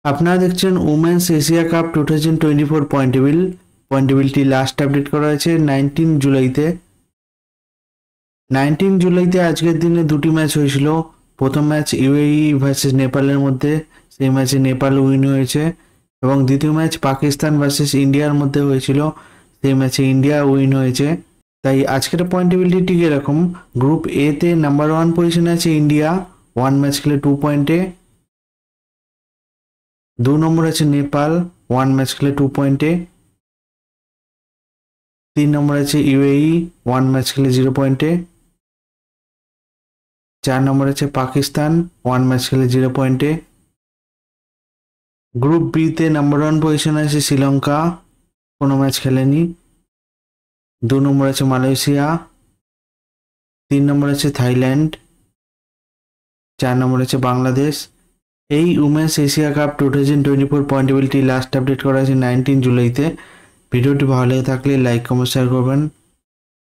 আপনারা দেখছেন women's Asia cup 2024 point টেবিলটি লাস্ট আপডেট করা হয়েছে 19 জুলাইতে। 19 জুলাইতে আজকের দিনে দুটি ম্যাচ হয়েছিল। প্রথম ম্যাচ ইউএই ভার্সেস নেপালের মধ্যে, সেই ম্যাচে নেপাল উইন হয়েছে, এবং দ্বিতীয় ম্যাচ পাকিস্তান ভার্সেস ইন্ডিয়ার মধ্যে হয়েছিল, সেই ম্যাচে ইন্ডিয়া উইন হয়েছে। তাই আজকের পয়েন্ট টেবিলটি ঠিক এরকম। গ্রুপ এ তে নাম্বার 1 পজিশনে আছে ইন্ডিয়া, 1 ম্যাচ খেলে 2 পয়েন্টে। 2 নম্বর আছে নেপাল, 1 ম্যাচ খেলে 2 পয়েন্টে। 3 নম্বর আছে ইউএই, 1 ম্যাচ খেলে 0 পয়েন্টে। 4 নম্বর আছে পাকিস্তান, 1 ম্যাচ খেলে 0 পয়েন্টে। গ্রুপ বি তে নাম্বার 1 পজিশন আছে শ্রীলঙ্কা, কোনো ম্যাচ খেলেনি। 2 নম্বর আছে মালয়েশিয়া, 3 নম্বর আছে থাইল্যান্ড, 4 নম্বর আছে বাংলাদেশ। এই উমেন্স এশিয়া কাপ 2024 পয়েন্ট টেবিলটি লাস্ট আপডেট করা হয়েছে 19 জুলাইতে। ভিডিওটি ভালো লেগে থাকলে লাইক কমেন্ট শেয়ার করবেন।